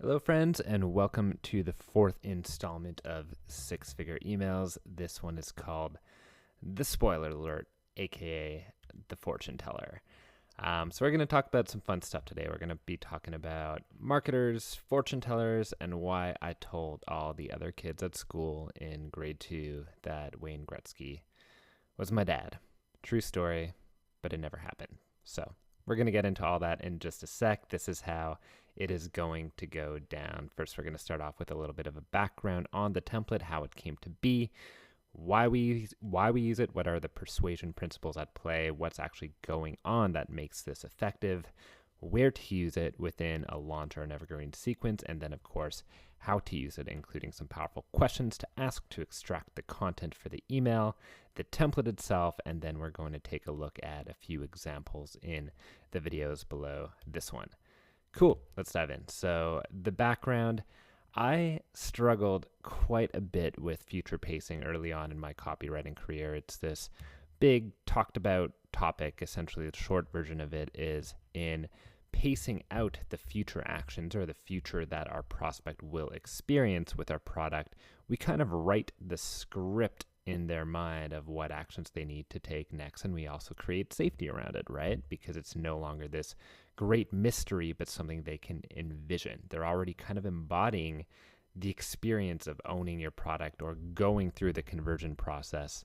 Hello, friends, and welcome to the fourth installment of Six Figure Emails. This one is called The Spoiler Alert, aka The Fortune Teller. So we're going to talk about some fun stuff today. We're going to be talking about marketers, fortune tellers, and why I told all the other kids at school in grade 2 that Wayne Gretzky was my dad. True story, but it never happened. So we're going to get into all that in just a sec. This is how it is going to go down. First, we're going to start off with a little bit of a background on the template, how it came to be, why we use it, what are the persuasion principles at play, what's actually going on that makes this effective, where to use it within a launch or an evergreen sequence, and then, of course, how to use it, including some powerful questions to ask to extract the content for the email, the template itself, and then we're going to take a look at a few examples in the videos below this one. Cool, let's dive in. So the background, I struggled quite a bit with future pacing early on in my copywriting career. It's this big talked about topic. Essentially, the short version of it is in pacing out the future actions or the future that our prospect will experience with our product. We kind of write the script in their mind of what actions they need to take next. And we also create safety around it, right? Because it's no longer this great mystery, but something they can envision. They're already kind of embodying the experience of owning your product or going through the conversion process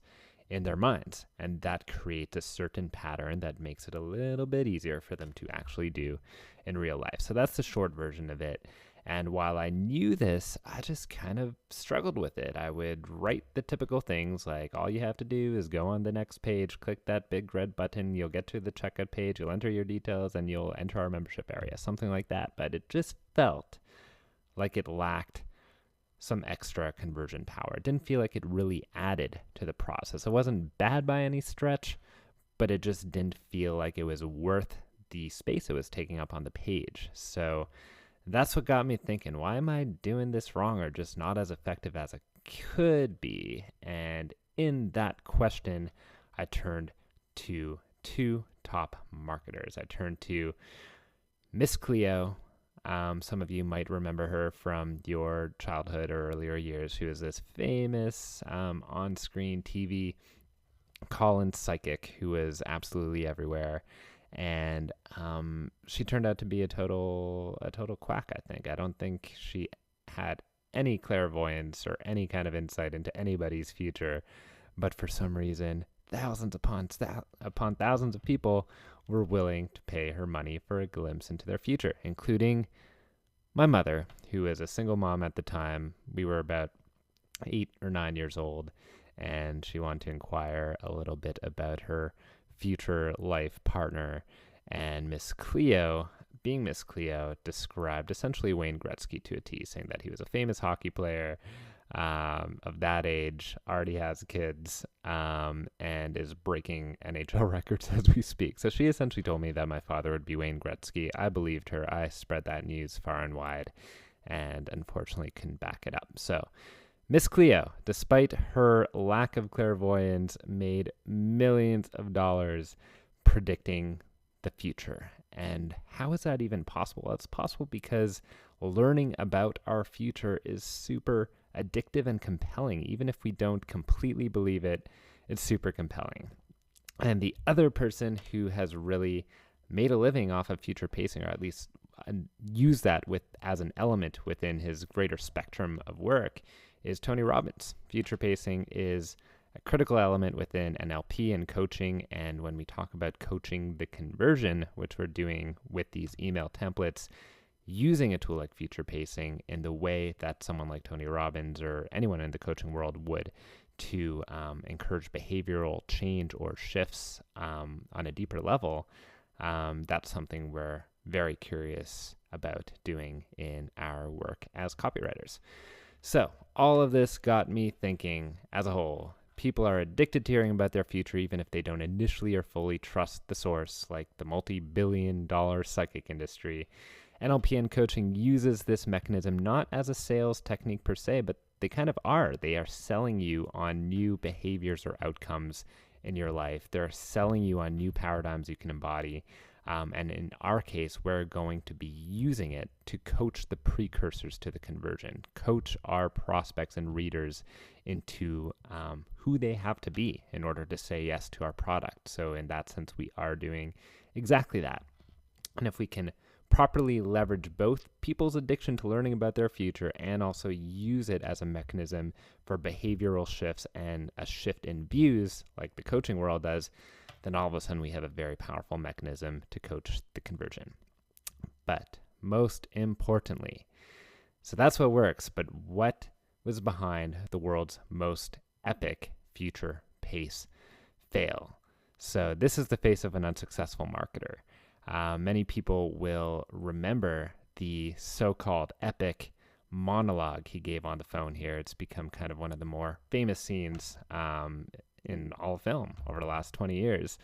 in their minds. And that creates a certain pattern that makes it a little bit easier for them to actually do in real life. So that's the short version of it. And while I knew this, I just kind of struggled with it. I would write the typical things like all you have to do is go on the next page, click that big red button, you'll get to the checkout page, you'll enter your details, and you'll enter our membership area, something like that. But it just felt like it lacked some extra conversion power. It didn't feel like it really added to the process. It wasn't bad by any stretch, but it just didn't feel like it was worth the space it was taking up on the page. So that's what got me thinking, why am I doing this wrong or just not as effective as it could be? And in that question, I turned to two top marketers. I turned to Miss Cleo. Some of you might remember her from your childhood or earlier years. She was this famous on-screen TV call-in psychic who was absolutely everywhere. And she turned out to be a total quack, I think. I don't think she had any clairvoyance or any kind of insight into anybody's future. But for some reason, thousands upon thousands of people were willing to pay her money for a glimpse into their future, including my mother, who was a single mom at the time. We were about 8 or 9 years old, and she wanted to inquire a little bit about her future life partner. And Miss Cleo, being Miss Cleo, described essentially Wayne Gretzky to a T, saying that he was a famous hockey player of that age, already has kids, and is breaking NHL records as we speak. So she essentially told me that my father would be Wayne Gretzky. I believed her. I spread that news far and wide, and unfortunately couldn't back it up. So Miss Cleo, despite her lack of clairvoyance, made millions of dollars predicting the future. And how is that even possible? Well, it's possible because learning about our future is super addictive and compelling. Even if we don't completely believe it, it's super compelling. And the other person who has really made a living off of future pacing, or at least use that as an element within his greater spectrum of work, is Tony Robbins. Future pacing is a critical element within NLP and coaching. And when we talk about coaching the conversion, which we're doing with these email templates, using a tool like future pacing in the way that someone like Tony Robbins or anyone in the coaching world would to encourage behavioral change or shifts on a deeper level, that's something we're very curious about doing in our work as copywriters. So all of this got me thinking, as a whole, people are addicted to hearing about their future, even if they don't initially or fully trust the source, like the multi-billion-dollar psychic industry. NLP and coaching uses this mechanism not as a sales technique per se, but they kind of are. They are selling you on new behaviors or outcomes in your life. They're selling you on new paradigms you can embody. And in our case, we're going to be using it to coach the precursors to the conversion, coach our prospects and readers into who they have to be in order to say yes to our product. So in that sense, we are doing exactly that. And if we can properly leverage both people's addiction to learning about their future and also use it as a mechanism for behavioral shifts and a shift in views like the coaching world does, then all of a sudden we have a very powerful mechanism to coach the conversion. But most importantly, so that's what works, but what was behind the world's most epic future pace fail? So this is the face of an unsuccessful marketer. Many people will remember the so-called epic monologue he gave on the phone here. It's become kind of one of the more famous scenes in all film over the last 20 years.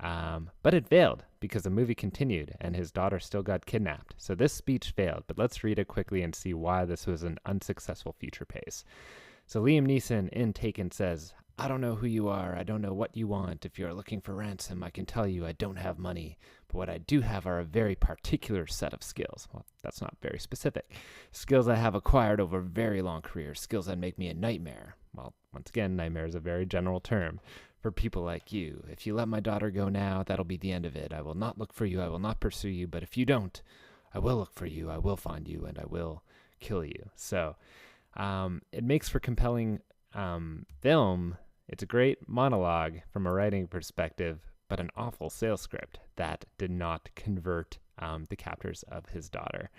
But it failed because the movie continued and his daughter still got kidnapped. So this speech failed, but let's read it quickly and see why this was an unsuccessful future pace. So Liam Neeson in Taken says, "I don't know who you are. I don't know what you want. If you're looking for ransom, I can tell you I don't have money. But what I do have are a very particular set of skills." Well, that's not very specific. "Skills I have acquired over a very long career. Skills that make me a nightmare." Well, once again, nightmare is a very general term for people like you. "If you let my daughter go now, that'll be the end of it. I will not look for you. I will not pursue you. But if you don't, I will look for you. I will find you, and I will kill you." So it makes for compelling film. It's a great monologue from a writing perspective, but an awful sales script that did not convert the captors of his daughter.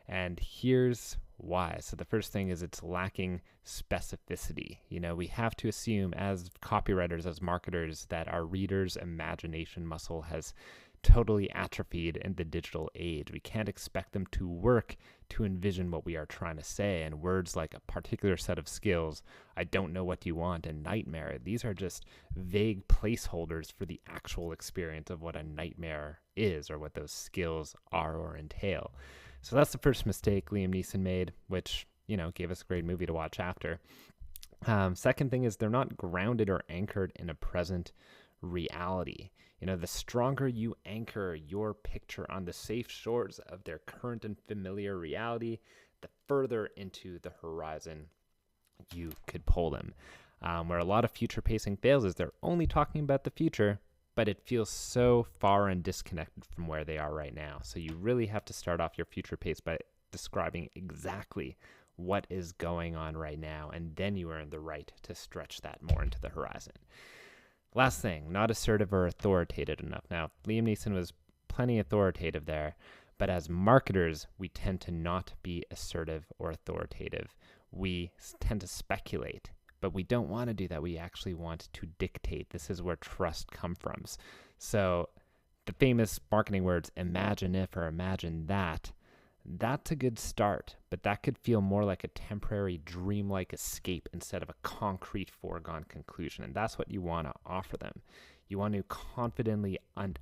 And here's why. So the first thing is it's lacking specificity. You know, we have to assume as copywriters, as marketers, that our readers' imagination muscle has totally atrophied in the digital age. We can't expect them to work to envision what we are trying to say. And words like a particular set of skills, I don't know what you want, and nightmare, these are just vague placeholders for the actual experience of what a nightmare is or what those skills are or entail. So that's the first mistake Liam Neeson made, which, you know, gave us a great movie to watch after. Second thing is they're not grounded or anchored in a present reality. You know, the stronger you anchor your picture on the safe shores of their current and familiar reality, the further into the horizon you could pull them. Where a lot of future pacing fails is they're only talking about the future, but it feels so far and disconnected from where they are right now. So you really have to start off your future pace by describing exactly what is going on right now, and then you earn the right to stretch that more into the horizon. Last thing, not assertive or authoritative enough. Now, Liam Neeson was plenty authoritative there, but as marketers, we tend to not be assertive or authoritative. We tend to speculate, but we don't want to do that. We actually want to dictate. This is where trust comes from. So the famous marketing words, imagine if or imagine that, that's a good start, but that could feel more like a temporary dreamlike escape instead of a concrete foregone conclusion. And that's what you want to offer them. You want to confidently and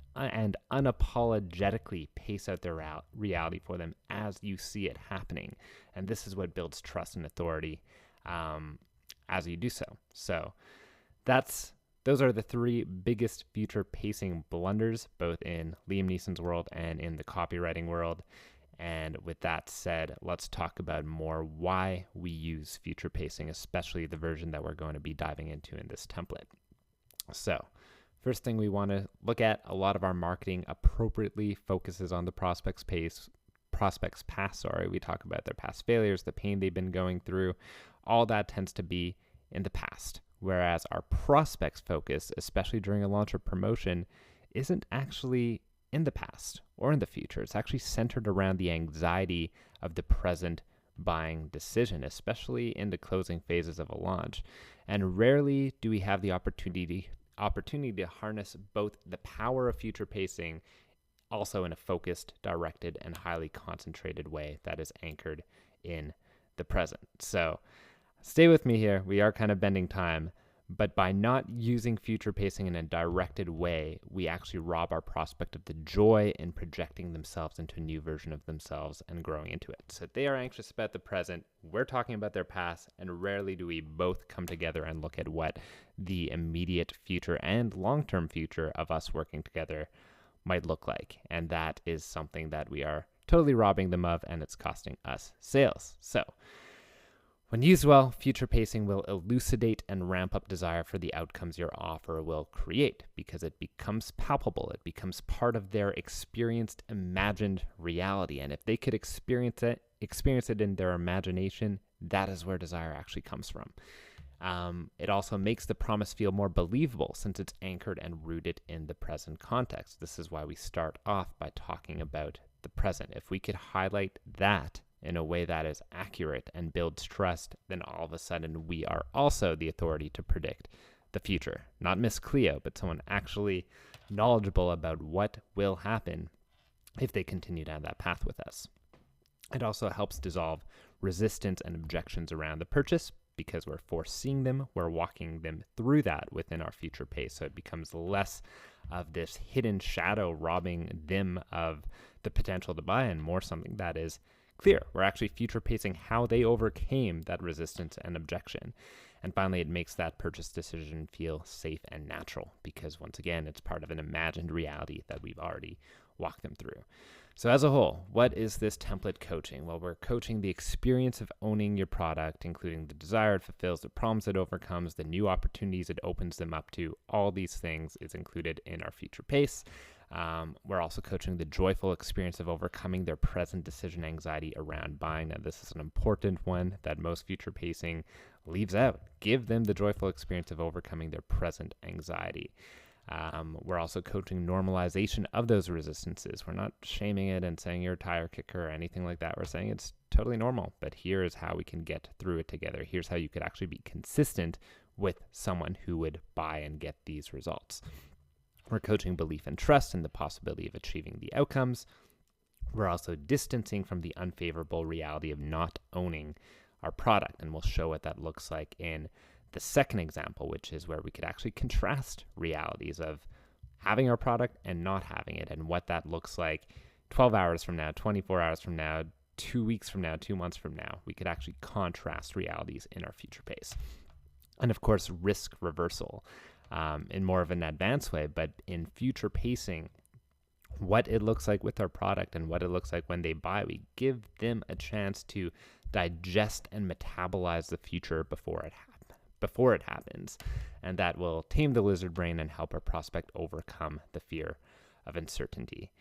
unapologetically pace out their reality for them as you see it happening. And this is what builds trust and authority as you do so. So those are the three biggest future pacing blunders, both in Liam Neeson's world and in the copywriting world. And with that said, let's talk about more why we use future pacing, especially the version that we're going to be diving into in this template. So first thing we want to look at, a lot of our marketing appropriately focuses on the prospect's past. We talk about their past failures, the pain they've been going through. All that tends to be in the past, whereas our prospects focus, especially during a launch or promotion, isn't actually in the past or in the future. It's actually centered around the anxiety of the present buying decision, especially in the closing phases of a launch. And rarely do we have the opportunity to harness both the power of future pacing, also in a focused, directed, and highly concentrated way that is anchored in the present. So stay with me here. We are kind of bending time. But by not using future pacing in a directed way, we actually rob our prospect of the joy in projecting themselves into a new version of themselves and growing into it. So they are anxious about the present, we're talking about their past, and rarely do we both come together and look at what the immediate future and long-term future of us working together might look like. And that is something that we are totally robbing them of, and it's costing us sales. So when used well, future pacing will elucidate and ramp up desire for the outcomes your offer will create because it becomes palpable. It becomes part of their experienced, imagined reality. And if they could experience it in their imagination, that is where desire actually comes from. It also makes the promise feel more believable since it's anchored and rooted in the present context. This is why we start off by talking about the present. If we could highlight that in a way that is accurate and builds trust, then all of a sudden we are also the authority to predict the future. Not Miss Cleo, but someone actually knowledgeable about what will happen if they continue down that path with us. It also helps dissolve resistance and objections around the purchase because we're foreseeing them, we're walking them through that within our future pace. So it becomes less of this hidden shadow robbing them of the potential to buy and more something that is clear. We're actually future pacing how they overcame that resistance and objection. And finally, it makes that purchase decision feel safe and natural because once again, it's part of an imagined reality that we've already walked them through. So as a whole, what is this template coaching? Well, we're coaching the experience of owning your product, including the desire it fulfills, the problems it overcomes, the new opportunities it opens them up to. All these things is included in our future pace. We're also coaching the joyful experience of overcoming their present decision anxiety around buying. Now, this is an important one that most future pacing leaves out. Give them the joyful experience of overcoming their present anxiety. We're also coaching normalization of those resistances. We're not shaming it and saying you're a tire kicker or anything like that. We're saying it's totally normal, but here is how we can get through it together. Here's how you could actually be consistent with someone who would buy and get these results. We're coaching belief and trust in the possibility of achieving the outcomes. We're also distancing from the unfavorable reality of not owning our product, and we'll show what that looks like in the second example, which is where we could actually contrast realities of having our product and not having it, and what that looks like 12 hours from now, 24 hours from now, 2 weeks from now, 2 months from now. We could actually contrast realities in our future pace. And of course, risk reversal in more of an advanced way, but in future pacing, what it looks like with our product and what it looks like when they buy, we give them a chance to digest and metabolize the future before it happens. And that will tame the lizard brain and help our prospect overcome the fear of uncertainty.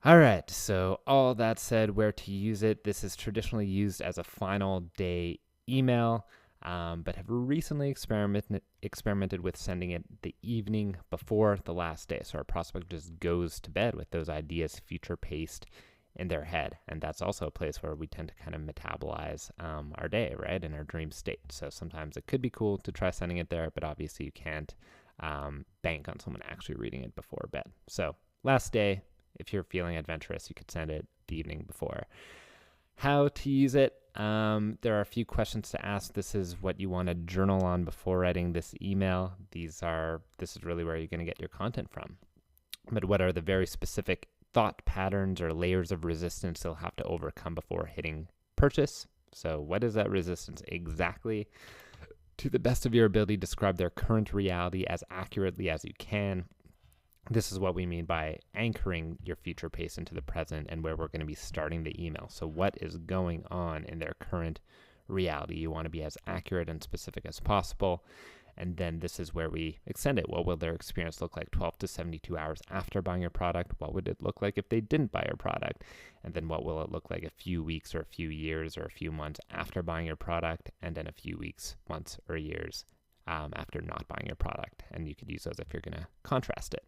All right, so all that said, where to use it. This is traditionally used as a final day email, but have recently experimented with sending it the evening before the last day. So our prospect just goes to bed with those ideas future paced in their head. And that's also a place where we tend to kind of metabolize our day, right, in our dream state. So sometimes it could be cool to try sending it there, but obviously you can't bank on someone actually reading it before bed. So last day, if you're feeling adventurous, you could send it the evening before. How to use it? There are a few questions to ask. This is what you want to journal on before writing this email. This is really where you're going to get your content from. But what are the very specific thought patterns or layers of resistance they'll have to overcome before hitting purchase? So what is that resistance exactly? To the best of your ability, describe their current reality as accurately as you can. This is what we mean by anchoring your future pace into the present and where we're going to be starting the email. So what is going on in their current reality? You want to be as accurate and specific as possible. And then this is where we extend it. What will their experience look like 12 to 72 hours after buying your product? What would it look like if they didn't buy your product? And then what will it look like a few weeks or a few years or a few months after buying your product? And then a few weeks, months, or years after not buying your product. And you could use those if you're going to contrast it.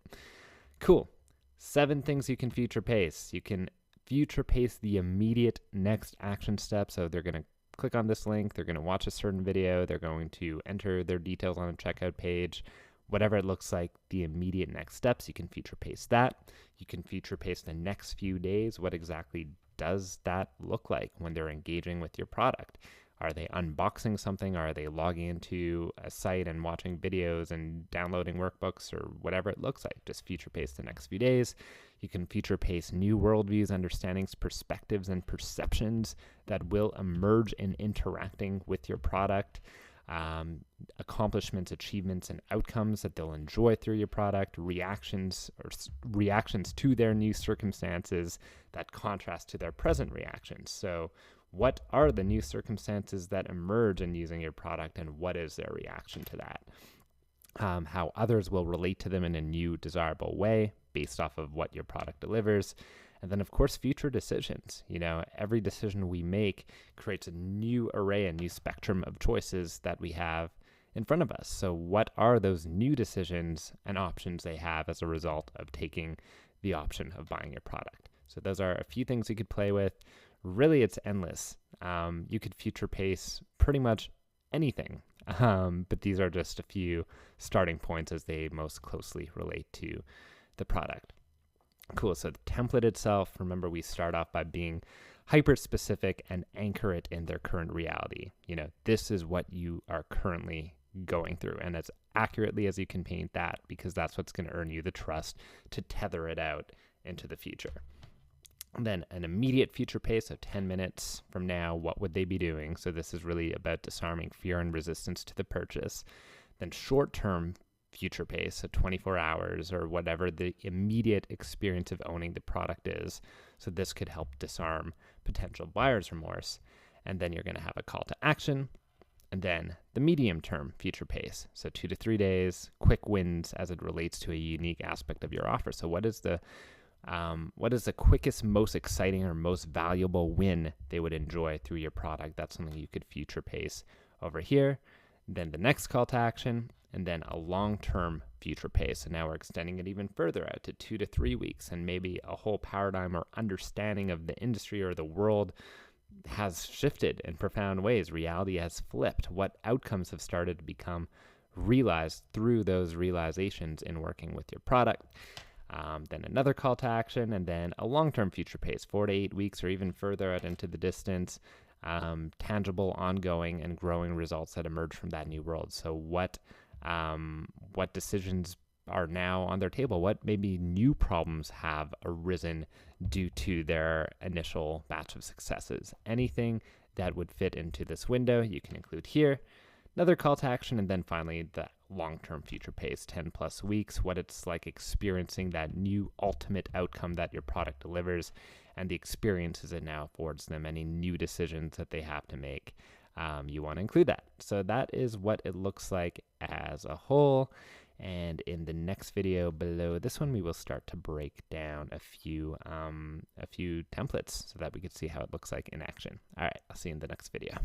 Cool. 7 things you can future pace. You can future pace the immediate next action step. So they're going to click on this link. They're going to watch a certain video. They're going to enter their details on a checkout page. Whatever it looks like, the immediate next steps, you can future pace that. You can future pace the next few days. What exactly does that look like when they're engaging with your product? Are they unboxing something? Are they logging into a site and watching videos and downloading workbooks or whatever it looks like? Just future pace the next few days. You can future pace new worldviews, understandings, perspectives, and perceptions that will emerge in interacting with your product. accomplishments, achievements, and outcomes that they'll enjoy through your product, reactions to their new circumstances that contrast to their present reactions. So what are the new circumstances that emerge in using your product, and what is their reaction to that? How others will relate to them in a new, desirable way based off of what your product delivers. And then, of course, future decisions. Every decision we make creates a new array, a new spectrum of choices that we have in front of us. So what are those new decisions and options they have as a result of taking the option of buying your product? So those are a few things you could play with. Really, it's endless. You could future pace pretty much anything. But these are just a few starting points as they most closely relate to the product. Cool. So the template itself, remember, we start off by being hyper specific and anchor it in their current reality. This is what you are currently going through, and as accurately as you can paint that, because that's what's going to earn you the trust to tether it out into the future. And then an immediate future pace, so 10 minutes from now, what would they be doing? So this is really about disarming fear and resistance to the purchase. Then short-term future pace, so 24 hours or whatever the immediate experience of owning the product is. So this could help disarm potential buyer's remorse. And then you're going to have a call to action. And then the medium-term future pace, so 2 to 3 days, quick wins as it relates to a unique aspect of your offer. So what is the quickest, most exciting, or most valuable win they would enjoy through your product? That's something you could future pace over here. Then the next call to action, and then a long-term future pace. So now we're extending it even further out to 2 to 3 weeks, and maybe a whole paradigm or understanding of the industry or the world has shifted in profound ways. Reality has flipped. What outcomes have started to become realized through those realizations in working with your product? Then another call to action, and then a long-term future pace, 4 to 8 weeks or even further out into the distance. Tangible, ongoing, and growing results that emerge from that new world. So what decisions are now on their table? What maybe new problems have arisen due to their initial batch of successes? Anything that would fit into this window, you can include here. Another call to action, and then finally the long-term future pace, 10 plus weeks, what it's like experiencing that new ultimate outcome that your product delivers, and the experiences it now affords them, any new decisions that they have to make. You want to include that. So that is what it looks like as a whole. And in the next video below this one, we will start to break down a few templates so that we can see how it looks like in action. All right, I'll see you in the next video.